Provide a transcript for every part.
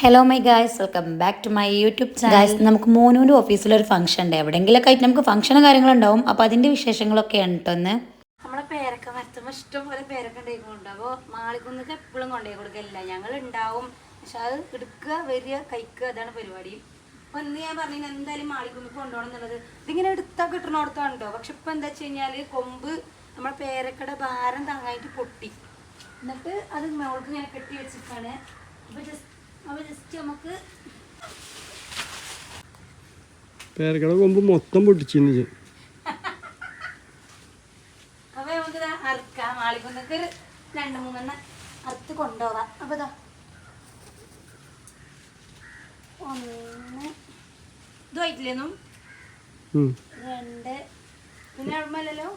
Hello my guys, welcome back to my YouTube channel. Guys, നമുക്ക് മോനുവിൻ്റെ ഓഫീസിലൊരു function ഉണ്ട്. എവിടെയെങ്കിലൊക്കെ ആയിട്ട് നമുക്ക് ഫംഗ്ഷനും കാര്യങ്ങളുണ്ടാവും. അപ്പോൾ അതിൻ്റെ വിശേഷങ്ങളൊക്കെയാണ് കേട്ടോ ഒന്ന്. നമ്മളെ പേരൊക്കെ മരത്തുമ്പോൾ ഇഷ്ടം പോലെ പേരൊക്കെ ഉണ്ടായിക്കൊണ്ട്. അപ്പോൾ മാളിക്കുന്നൊക്കെ എപ്പോഴും കൊണ്ടുപോയി കൊടുക്കില്ല, ഞങ്ങൾ ഉണ്ടാവും. പക്ഷെ അത് എടുക്കുക, വരിക, കഴിക്കുക, അതാണ് പരിപാടി. അപ്പോൾ ഇന്ന് ഞാൻ പറഞ്ഞു എന്തായാലും മാളിക്കുന്ന് കൊണ്ടുപോകണം എന്നുള്ളത്. ഇതിങ്ങനെ എടുത്താൽ കിട്ടണോടത്താണ് കേട്ടോ. പക്ഷെ ഇപ്പം എന്താ വെച്ച് കഴിഞ്ഞാൽ കൊമ്പ് നമ്മളെ പേരക്കയുടെ ഭാരം താങ്ങായിട്ട് പൊട്ടി. എന്നിട്ട് അത് മോൾക്ക് ഇങ്ങനെ കെട്ടി വെച്ചിട്ടാണ്. അപ്പോൾ ജസ്റ്റ് നമുക്ക് പേരക്കട കൊമ്പ് മൊത്തം പൊട്ടിച്ചിരുന്നു. അപ്പോൾ നമുക്ക് അറുക്കാം. മാളിക്കുന്നൊക്കെ ഒരു 2-3 അറുത്ത് കൊണ്ടുപോകാം. അപ്പോൾ ഇതാ 1 ഇത് ആയിട്ടില്ലേന്നും 2 പിന്നെ അവിടുമല്ലോ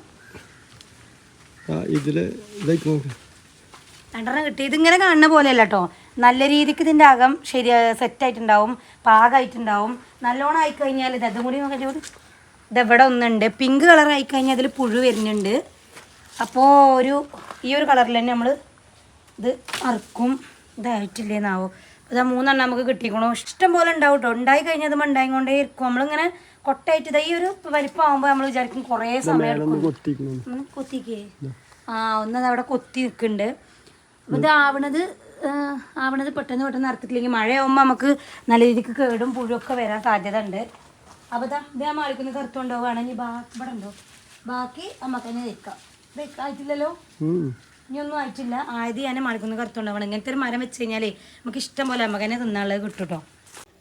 ഇതില് ഇതായിട്ട് നോക്കാം. 2 കിട്ടി. ഇതിങ്ങനെ കാണുന്ന പോലെയല്ല കേട്ടോ. നല്ല രീതിക്ക് ഇതിൻ്റെ അകം സെറ്റായിട്ടുണ്ടാവും, പാകമായിട്ടുണ്ടാവും. നല്ലോണം ആയിക്കഴിഞ്ഞാൽ ഇതും കൂടി നോക്കിയിട്ട് ഇതെവിടെ ഒന്നുണ്ട്. പിങ്ക് കളർ ആയിക്കഴിഞ്ഞാൽ അതിൽ പുഴു വരുന്നുണ്ട്. അപ്പോൾ ഈ ഒരു കളറിൽ തന്നെ നമ്മൾ ഇത് അറുക്കും. ഇതായിട്ടില്ലേന്നാവോ. ഇതാ 3 നമുക്ക് കിട്ടിക്കണോ. ഇഷ്ടം പോലെ ഉണ്ടാവും കേട്ടോ. ഉണ്ടായി കഴിഞ്ഞാൽ അത് ഉണ്ടായിക്കൊണ്ടേ ഇരിക്കും. നമ്മളിങ്ങനെ കൊട്ടായിട്ട് ഇതാ ഈ ഒരു വലിപ്പമാകുമ്പോൾ നമ്മൾ വിചാരിക്കും കുറേ സമയം എടുക്കും. കൊത്തിക്കേ ഒന്നത് അവിടെ കൊത്തി നിൽക്കുന്നുണ്ട്. അപ്പോൾ ഇത് ആവണത് പെട്ടെന്ന് അറുത്തിട്ടില്ലെങ്കിൽ മഴയാകുമ്പോൾ നമുക്ക് നല്ല രീതിക്ക് കേടും പുഴുവൊക്കെ വരാൻ സാധ്യത ഉണ്ട്. അപ്പോൾ ഇത് ഞാൻ മാളിക്കുന്ന കറുത്തുകൊണ്ട് പോവുകയാണെങ്കിൽ ബാക്കി ഇവിടെ ഉണ്ടോ, ബാക്കി നമുക്ക് തന്നെ വെക്കാം. ഇത് ആയിട്ടില്ലല്ലോ, ഇനിയൊന്നും ആയിട്ടില്ല. ആയത് ഞാൻ മാളിക്കുന്ന കറുത്തുകൊണ്ടാവണം. ഇങ്ങനത്തെ ഒരു മരം വെച്ച് കഴിഞ്ഞാലേ നമുക്ക് ഇഷ്ടം പോലെ നമുക്ക് തന്നെ തിന്നാനുള്ളത് കിട്ടും കേട്ടോ.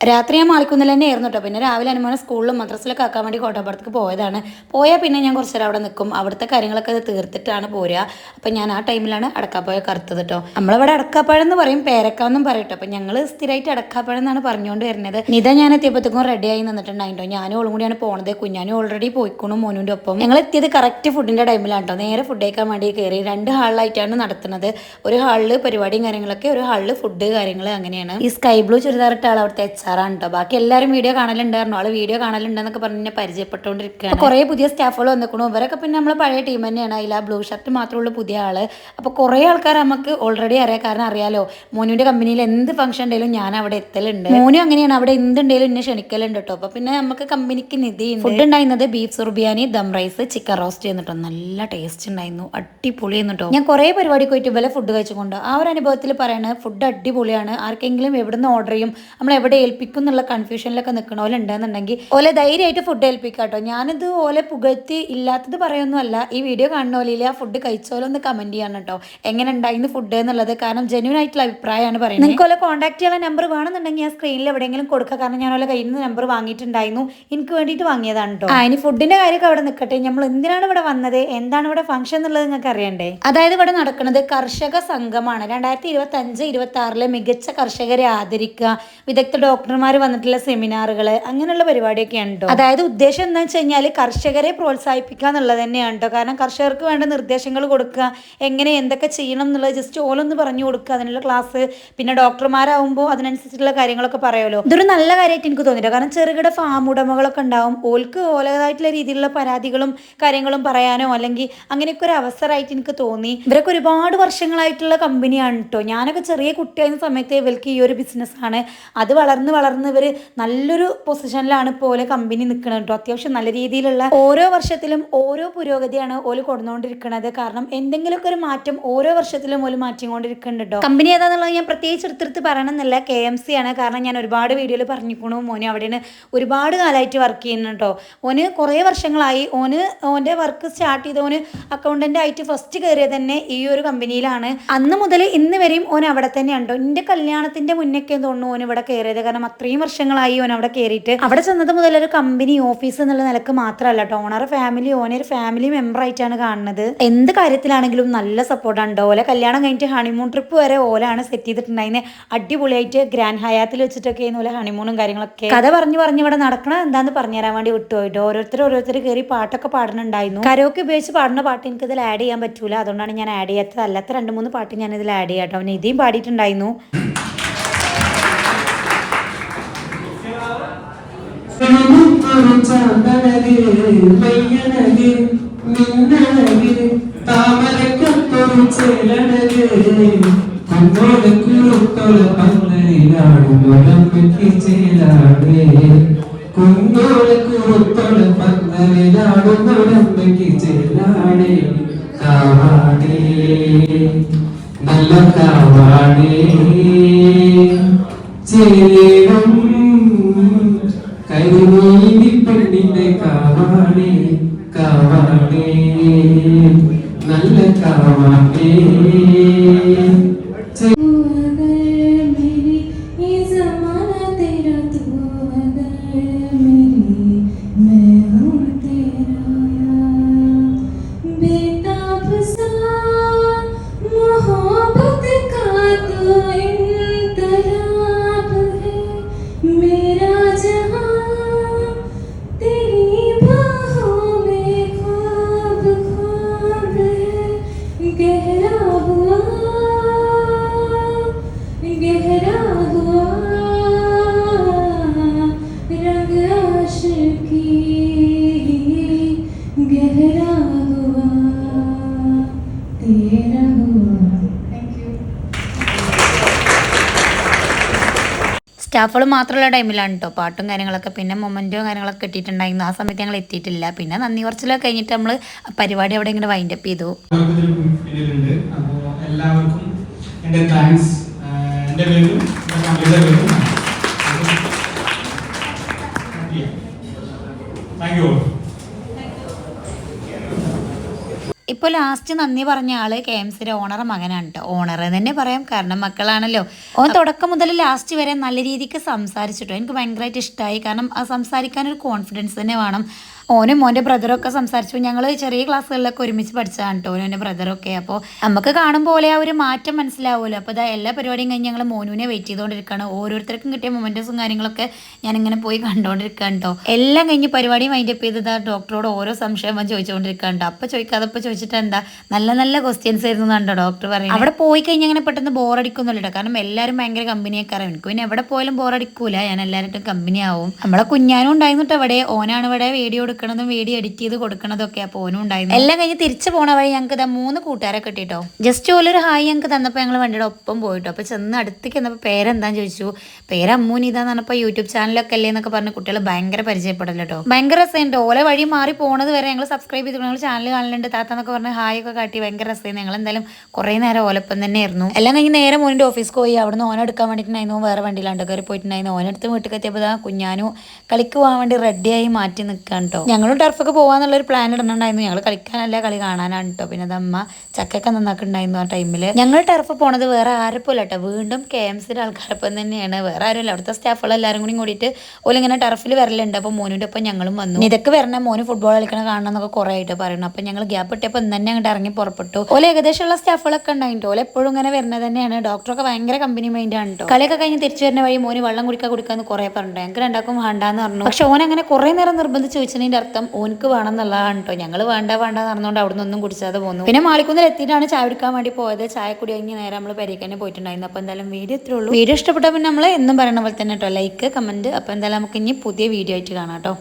രാത്രി ഞാൻ മാളിക്കുന്നിൽ തന്നെ ആയിരുന്നു കേട്ടോ. പിന്നെ രാവിലെ അനുമോനെ സ്കൂളിലും മദ്രസിലൊക്കെ ആക്കാൻ വേണ്ടി കോട്ടപ്പുറത്തേക്ക് പോയതാണ്. പോയാൽ പിന്നെ ഞാൻ കുറച്ച് നേരം അവിടെ നിൽക്കും. അവിടുത്തെ കാര്യങ്ങളൊക്കെ തീർത്തിട്ടാണ് പോരുക. അപ്പം ഞാൻ ആ ടൈമിലാണ് അടക്കാപ്പഴം കറുത്തത് കേട്ടോ. നമ്മളിവിടെ അടക്കാപ്പഴം എന്ന് പറയും, പേരക്കാന്നും പറയും കേട്ടോ. അപ്പം ഞങ്ങൾ സ്ഥിരമായിട്ട് അടക്കാപ്പഴം എന്നാണ് പറഞ്ഞുകൊണ്ട് വരുന്നത്. നിത ഞാൻ എത്തിയപ്പോഴത്തേക്കും റെഡിയായി നിന്നിട്ടുണ്ടായിട്ടോ. ഞാനും ഓളും കൂടിയാണ് പോണത്. കുഞ്ഞാനും ഓൾറെഡി പോയിക്കണു മോനുൻ്റെ ഒപ്പം. ഞങ്ങൾ എത്തിയത് കറക്റ്റ് ഫുഡിൻ്റെ ടൈമിലാണ് കേട്ടോ. നേരെ ഫുഡ് കഴിക്കാൻ വേണ്ടി കയറി. 2 ഹാളിലായിട്ടാണ് നടത്തുന്നത്. ഒരു ഹാളിൽ പരിപാടിയും കാര്യങ്ങളൊക്കെ, ഒരു ഹാളിൽ ഫുഡ് കാര്യങ്ങൾ, അങ്ങനെയാണ്. ഈ സ്കൈ ബ്ലൂ ചുരിദാറിട്ട ആൾ അവിടുത്തെ HR ആണ് കേട്ടോ. ബാക്കി എല്ലാവരും വീഡിയോ കാണലുണ്ടായിരുന്നു. ആൾ വീഡിയോ കാണലുണ്ടെന്നൊക്കെ പറഞ്ഞ് പരിചയപ്പെട്ടുകൊണ്ടിരിക്കുകയാണ്. കുറേ പുതിയ സ്റ്റാഫുകൾ വന്നിക്കണു. ഇവരൊക്കെ പിന്നെ നമ്മളെ പഴയ ടീം തന്നെയാണ്. അതിൽ ആ ബ്ലൂ ഷർട്ട് മാത്രമുള്ള പുതിയ ആള്. അപ്പോൾ കുറേ ആൾക്കാർ നമുക്ക് ഓൾറെഡി അറിയാം. കാരണം അറിയാലോ, മോനുവിൻ്റെ കമ്പനിയിൽ എന്ത് ഫംഗ്ഷൻ ഉണ്ടെങ്കിലും ഞാൻ അവിടെ എത്തലുണ്ട്. മോനും അങ്ങനെയാണ്, അവിടെ എന്തുണ്ടെങ്കിലും എന്നെ ക്ഷണിക്കലുണ്ട് കേട്ടോ. അപ്പോൾ പിന്നെ നമുക്ക് കമ്പനിക്ക് നിധി ഫുഡ് ഉണ്ടായിരുന്നത് ബീഫ് സുർബിയാനി, ദം റൈസ്, ചിക്കൻ റോസ്റ്റ് ചെയ്യുന്നുട്ടോ. നല്ല ടേസ്റ്റ് ഉണ്ടായിരുന്നു, അടിപൊളിയായിരുന്നു കേട്ടോ. ഞാൻ കുറേ പരിപാടിക്ക് പോയിട്ട് ഇവരെ ഫുഡ് കഴിച്ചുകൊണ്ട് ആ ഒരു അനുഭവത്തിൽ പറയണത് ഫുഡ് അടിപൊളിയാണ്. ആർക്കെങ്കിലും എവിടെ നിന്ന് ഓർഡർ ചെയ്യും, നമ്മൾ എവിടെ ഏൽപ്പിക്കും എന്നുള്ള കൺഫ്യൂഷനിലൊക്കെ നിൽക്കണോലുണ്ടെന്നുണ്ടെങ്കിൽ ഓലെ ധൈര്യമായിട്ട് ഫുഡ് ഏൽപ്പിക്കാം കേട്ടോ. ഞാനിത് ഓലെ പുകഴ്ത്തി ഇല്ലാത്തത് പറയൊന്നുമല്ല. ഈ വീഡിയോ കാണുന്ന പോലെ ആ ഫുഡ് കഴിച്ചോലൊന്ന് കമൻറ്റ് ചെയ്യണം കേട്ടോ, എങ്ങനെ ഉണ്ടായിരുന്നു ഫുഡ് എന്നുള്ളത്. കാരണം ജെന്യൂൻ ആയിട്ടുള്ള അഭിപ്രായമാണ് പറയുന്നത്. നിങ്ങൾക്ക് ഓലെ കോൺടാക്ട് ചെയ്യാനുള്ള നമ്പർ വേണമെന്നുണ്ടെങ്കിൽ ഞാൻ സ്ക്രീനിൽ എവിടെയെങ്കിലും കൊടുക്കുക. കാരണം ഞാൻ ഓലെ കയ്യിൽ നിന്ന് നമ്പർ വാങ്ങിയിട്ടുണ്ടായിരുന്നു, എനിക്ക് വേണ്ടിയിട്ട് വാങ്ങിയതാണ് കേട്ടോ. ഇനി ഫുഡിൻ്റെ കാര്യമൊക്കെ അവിടെ നിൽക്കട്ടെ. നമ്മൾ എന്തിനാണ് ഇവിടെ വന്നത്, എന്താണ് ഇവിടെ ഫംഗ്ഷൻ എന്നുള്ളത് നിങ്ങൾക്ക് അറിയണ്ടേ. അതായത് ഇവിടെ നടക്കുന്നത് കർഷക സംഘമാണ്. 2025-26 മികച്ച കർഷകരെ ആദരിക്കുക, വിദഗ്ധ ഡോക്ടർമാർ വന്നിട്ടുള്ള സെമിനാറുകൾ, അങ്ങനെയുള്ള പരിപാടിയൊക്കെയാണ് കേട്ടോ. അതായത് ഉദ്ദേശം എന്താ വെച്ച് കഴിഞ്ഞാൽ കർഷകരെ പ്രോത്സാഹിപ്പിക്കുക എന്നുള്ളത് തന്നെയാണ് കേട്ടോ. കാരണം കർഷകർക്ക് വേണ്ട നിർദ്ദേശങ്ങൾ കൊടുക്കുക, എങ്ങനെ എന്തൊക്കെ ചെയ്യണം എന്നുള്ളത് ജസ്റ്റ് ഓലൊന്ന് പറഞ്ഞു കൊടുക്കുക, അതിനുള്ള ക്ലാസ്. പിന്നെ ഡോക്ടർമാരാകുമ്പോൾ അതിനനുസരിച്ചുള്ള കാര്യങ്ങളൊക്കെ പറയുമല്ലോ. ഇതൊരു നല്ല കാര്യമായിട്ട് എനിക്ക് തോന്നിയിട്ടോ. കാരണം ചെറുകിട ഫാം ഉടമകളൊക്കെ ഉണ്ടാവും, ഓൾക്ക് ഓലതായിട്ടുള്ള രീതിയിലുള്ള പരാതികളും കാര്യങ്ങളും പറയാനോ അല്ലെങ്കിൽ അങ്ങനെയൊക്കെ ഒരു അവസരമായിട്ട് എനിക്ക് തോന്നി. ഇവരൊക്കെ ഒരുപാട് വർഷങ്ങളായിട്ടുള്ള കമ്പനിയാണ് കേട്ടോ. ഞാനൊക്കെ ചെറിയ കുട്ടിയായിരുന്ന സമയത്ത് ഇവർക്ക് ഈ ഒരു ബിസിനസ്സാണ്. അത് വളർന്ന് ഇവർ നല്ലൊരു പൊസിഷനിലാണ് പോലെ കമ്പനി നിൽക്കുന്നത് കേട്ടോ. അത്യാവശ്യം നല്ല രീതിയിലുള്ള ഓരോ വർഷത്തിലും ഓരോ പുരോഗതിയാണ് ഓല് കൊടുന്നുകൊണ്ടിരിക്കുന്നത്. കാരണം എന്തെങ്കിലുമൊക്കെ ഒരു മാറ്റം ഓരോ വർഷത്തിലും ഓല് മാറ്റിക്കൊണ്ടിരിക്കുന്നുണ്ട് കേട്ടോ. കമ്പനി ഏതാണെന്നുള്ളത് ഞാൻ പ്രത്യേകിച്ച് എടുത്തെടുത്ത് പറയണമെന്നില്ല, KMC ആണ്. കാരണം ഞാൻ ഒരുപാട് വീഡിയോയിൽ പറഞ്ഞിരിക്കണു. മോനെ അവിടെയാണ് ഒരുപാട് കാലമായിട്ട് വർക്ക് ചെയ്യുന്നു കേട്ടോ. ഓന് കുറേ വർഷങ്ങളായി. ഓൻ്റെ വർക്ക് സ്റ്റാർട്ട് ചെയ്ത ഓന് അക്കൗണ്ടൻ്റ് ആയിട്ട് ഫസ്റ്റ് കയറിയത് തന്നെ ഈ ഒരു കമ്പനിയിലാണ്. അന്ന് മുതൽ ഇന്ന് വരെയും ഓൻ അവിടെ തന്നെയാണ് കേട്ടോ. എൻ്റെ കല്യാണത്തിൻ്റെ മുന്നൊക്കെ തോന്നുന്നു ഓൻ ഇവിടെ കയറിയത്. കാരണം അത്രയും വർഷങ്ങളായി ഓൻ അവിടെ കയറിയിട്ട്. അവിടെ ചെന്നത് മുതൽ ഒരു കമ്പനി ഓഫീസ് എന്നുള്ള നിലക്ക് മാത്രമല്ല കേട്ടോ, ഓണർ ഫാമിലി ഓനൊരു ഫാമിലി മെമ്പർ ആയിട്ടാണ് കാണുന്നത്. എന്ത് കാര്യത്തിലാണെങ്കിലും നല്ല സപ്പോർട്ടാണ് കേട്ടോ. ഓലെ കല്യാണം കഴിഞ്ഞിട്ട് ഹണിമൂൺ ട്രിപ്പ് വരെ ഓലാണ് സെറ്റ് ചെയ്തിട്ടുണ്ടായിരുന്നത്. അടിപൊളിയായിട്ട് ഗ്രാൻഡ് ഹയാത്തിൽ വെച്ചിട്ടൊക്കെ ഓലെ ഹണിമൂണും കാര്യങ്ങളൊക്കെ. കഥ പറഞ്ഞു ഇവിടെ നടക്കണം എന്താന്ന് പറഞ്ഞുതരാൻ വേണ്ടി വിട്ടുപോയിട്ടോ. ഓരോരുത്തർ കയറി പാട്ടൊക്കെ പാടുന്നുണ്ടായിരുന്നു. കരോക്കെ ഉപയോഗിച്ച് പാടുന്ന പാട്ട് എനിക്കിതിൽ ആഡ് ചെയ്യാൻ പറ്റൂല, അതുകൊണ്ടാണ് ഞാൻ ആഡ് ചെയ്യാത്തത്. അല്ലാത്ത 2-3 പാട്ട് ഞാൻ ഇതിൽ ആഡ് ചെയ്യാം കേട്ടോ. അവന് ഇതേയും പാടിയിട്ടുണ്ടായിരുന്നു. ചാന്തനക് പയ്യനക് മിന്നനക് താമരക്കൊത്തൊരു ചെലനക് കുന്നോട് കുറുത്തോട് പന്തലിലാടുന്നൊരമ്മയ്ക്ക് ചേലാടേ കുന്നോട് കുറുത്തോട് പന്തലിലാടുന്നൊരമ്മയ്ക്ക് ചേലാടേ കാവാടേ നല്ല കാവാടേ ചേരും കരിമീനി പെണ്ണിന്റെ കാവാടേ കാവാടേ നല്ല കാവാടേ സ്റ്റാഫുകൾ മാത്രമുള്ള ടൈമിലാണ് കേട്ടോ പാട്ടും കാര്യങ്ങളൊക്കെ, പിന്നെ മൊമെൻറ്റോ കാര്യങ്ങളൊക്കെ കിട്ടിയിട്ടുണ്ടായിരുന്നു. ആ സമയത്ത് ഞങ്ങൾ എത്തിയിട്ടില്ല. പിന്നെ നന്ദി കുറച്ചിലൊക്കെ കഴിഞ്ഞിട്ട് നമ്മൾ പരിപാടി അവിടെ ഇങ്ങനെ വൈൻഡ് അപ്പ് ചെയ്തു. അപ്പോൾ എല്ലാവർക്കും എൻ്റെ താങ്ക്സ്. എൻ്റെ പേരും എൻ്റെ ഫാമിലിയുടെ പേരും താങ്ക് യു. ഇപ്പോൾ ലാസ്റ്റ് നന്ദി പറഞ്ഞ ആള് KMCയുടെ ഓണർ മകനാണ് കേട്ടോ. ഓണർ തന്നെ പറയാം, കാരണം മക്കളാണല്ലോ. ഓൻ തുടക്കം മുതൽ ലാസ്റ്റ് വരെ നല്ല രീതിക്ക് സംസാരിച്ചിട്ടോ. എനിക്ക് ഭയങ്കരമായിട്ട് ഇഷ്ടമായി. കാരണം ആ സംസാരിക്കാനൊരു കോൺഫിഡൻസ് തന്നെ വേണം. ഓനും മോൻ്റെ ബ്രദറും ഒക്കെ സംസാരിച്ചു. ഞങ്ങൾ ചെറിയ ക്ലാസ്സുകളിലൊക്കെ ഒരുമിച്ച് പഠിച്ചതാണ് കേട്ടോ, ഓനും എൻ്റെ ബ്രദറൊക്കെ. അപ്പോൾ നമുക്ക് കാണും പോലെ ആ ഒരു മാറ്റം മനസ്സിലാവുമല്ലോ. അപ്പോൾ ഇതാ എല്ലാ പരിപാടിയും കഴിഞ്ഞ് ഞങ്ങൾ മോനുവിനെ വെയിറ്റ് ചെയ്തുകൊണ്ടിരിക്കുകയാണ്. ഓരോരുത്തർക്കും കിട്ടിയ മൊമെൻറ്റസും കാര്യങ്ങളൊക്കെ ഞാനിങ്ങനെ പോയി കണ്ടുകൊണ്ടിരിക്കുകയാണ് കേട്ടോ. എല്ലാം കഴിഞ്ഞ് പരിപാടിയും വൈൻഡ് അപ്പ് ചെയ്തത് ഡോക്ടറോട് ഓരോ സംശയം ചോദിച്ചുകൊണ്ടിരിക്കുകയാണ്. അപ്പോൾ ചോദിക്കാതെ അപ്പോൾ ചോദിച്ചിട്ട് എന്താ നല്ല നല്ല ക്വസ്റ്റ്യൻസ് ആയിരുന്നു കണ്ടോ ഡോക്ടർ പറയുന്നത്. അവിടെ പോയി കഴിഞ്ഞാൽ അങ്ങനെ പെട്ടെന്ന് ബോറടിക്കുന്നില്ല, കാരണം എല്ലാവരും ഭയങ്കര കമ്പനിയൊക്കെ അറിയാം. എനിക്ക് പിന്നെ എവിടെ പോയാലും ബോറടിക്കൂല, ഞാൻ എല്ലാവരും കമ്പനി ആവും. നമ്മളെ കുഞ്ഞാനും ഉണ്ടായിരുന്നു ഇവിടെ. ഓനാണ് ഇവിടെ വീഡിയോ എടുക്കണതും വീഡിയോ എഡിറ്റ് ചെയ്ത് കൊടുക്കണതൊക്കെ. അപ്പോൾ ഓനും ഉണ്ടായിരുന്നു. എല്ലാം കഴിഞ്ഞ് തിരിച്ചു പോണ വഴി ഞങ്ങൾക്ക് ഇതാ 3 കൂട്ടുകാരെ കിട്ടിട്ടോ. ജസ്റ്റ് ഓലൊരു ഹായ് ഞങ്ങൾക്ക് തന്നപ്പോൾ ഞങ്ങൾ വണ്ടിയുടെ ഒപ്പം പോയിട്ടോ. അപ്പോൾ ചെന്ന് അടുത്തേക്ക് എന്നപ്പോൾ പേരെന്താന്ന് ചോദിച്ചു. പേര് അമ്മൂനിതാന്ന് പറഞ്ഞപ്പോൾ യൂട്യൂബ് ചാനലൊക്കെ അല്ലേ എന്നൊക്കെ പറഞ്ഞ് കുട്ടികൾ ഭയങ്കര പരിചയപ്പെടല്ലോ കേട്ടോ. ഭയങ്കര രസമുണ്ട്. ഓലെ വഴി മാറി പോണത് വരെ ഞങ്ങൾ സബ്സ്ക്രൈബ് ചെയ്തു. ഞങ്ങൾ ചാനൽ കാണലുണ്ട് താത്താന്നൊക്കെ പറഞ്ഞ് ഹായ് ഒക്കെ കാട്ടി ഭയങ്കര രസമായിരുന്നു. ഞങ്ങൾ എന്തായാലും കുറേ നേരം ഓലപ്പം തന്നെയായിരുന്നു. എല്ലാം കഴിഞ്ഞ് നേരെ മോനിൻ്റെ ഓഫീസിൽ പോയി. അവിടുന്ന് ഓനെ എടുക്കാൻ വേണ്ടിയിട്ടുണ്ടായിരുന്നു. വേറെ വണ്ടിയിലാണ്ട് കയറി പോയിട്ടുണ്ടായിരുന്നു. ഓനെടുത്ത് വീട്ടിൽ എത്തിയപ്പോൾ കുഞ്ഞാനു കളിക്ക് പോകാൻ വേണ്ടി റെഡിയായി മാറ്റി നിൽക്കാൻ കേട്ടോ. ഞങ്ങളും ടർഫൊക്കെ പോകാന്നുള്ളൊരു പ്ലാൻ ഇടുന്നുണ്ടായിരുന്നു. ഞങ്ങൾ കളിക്കാനല്ല കളി കാണാനാണ് കേട്ടോ. പിന്നെ അത് അമ്മ ചക്കൊക്കെ നന്നാക്കുന്നുണ്ടായിരുന്നു ആ ടൈമിൽ. ഞങ്ങൾ ടർഫ് പോണത് വേറെ ആരെപ്പോലെ കേട്ടോ, വീണ്ടും KMCയുടെ ആൾക്കാരൊപ്പം തന്നെയാണ്. വേറെ ആരുമില്ല, അവിടുത്തെ സ്റ്റാഫുകൾ എല്ലാവരും കൂടി കൂടിയിട്ട് ഓലിങ്ങനെ ടർഫിൽ വരലുണ്ട്. അപ്പോൾ മോനുൻ്റെ ഒപ്പം ഞങ്ങളും വന്നു. ഇതൊക്കെ വരണം, മോന് ഫുട്ബോൾ കളിക്കണം കാണണം എന്നൊക്കെ കുറേ ആയിട്ട് പറയുന്നു. അപ്പം ഞങ്ങൾ ഗ്യാപ്പ് ഇട്ടപ്പോൾ ഇന്ന് തന്നെ അങ്ങോട്ട് ഇറങ്ങി പുറപ്പെട്ടു. ഓല ഏകദേശമുള്ള സ്റ്റാഫുകളൊക്കെ ഉണ്ടായിട്ട് ഓല എപ്പോഴും ഇങ്ങനെ വരുന്നത് തന്നെയാണ്. ഡോക്ടറൊക്കെ ഭയങ്കര കമ്പനി മൈൻഡാണ് കേട്ടോ. കളിയൊക്കെ കഴിഞ്ഞ് തിരിച്ചു വരുന്ന വഴി മോന് വെള്ളം കുടിക്കാന്ന് കുറേ പറഞ്ഞു. ഞങ്ങൾക്ക് രണ്ടാക്കും വേണ്ടാന്ന് പറഞ്ഞു. പക്ഷെ ഓൻ അങ്ങനെ കുറേ നേരം നിർബന്ധിച്ച് ചോദിച്ചതിൻ്റെ അർത്ഥം ഓനക്ക് വേണം എന്നുള്ളതാണ് കേട്ടോ. ഞങ്ങൾ വേണ്ട നടന്നുകൊണ്ട് അവിടെ നിന്നൊന്നും കുടിച്ചാതെ പോന്നു. പിന്നെ മാളിക്കുന്നിൽ എത്തിയിട്ടാണ് ചായ കുടിക്കാൻ വേണ്ടി പോയത്. ചായ കുടി കഴിഞ്ഞ് നേരെ നമ്മൾ പെരേക്ക് തന്നെ പോയിട്ടുണ്ടായിരുന്നു. അപ്പോൾ എന്തായാലും വീഡിയോ ഇത്രേ ഉള്ളൂ. വീഡിയോ ഇഷ്ടപ്പെട്ടാൽ പിന്നെ നമ്മൾ എന്നും പറയുന്ന പോലെ തന്നെ കേട്ടോ, ലൈക്ക് കമൻറ്റ്. അപ്പോൾ എന്തായാലും നമുക്ക് ഇനി പുതിയ വീഡിയോ ആയിട്ട് കാണാം കേട്ടോ.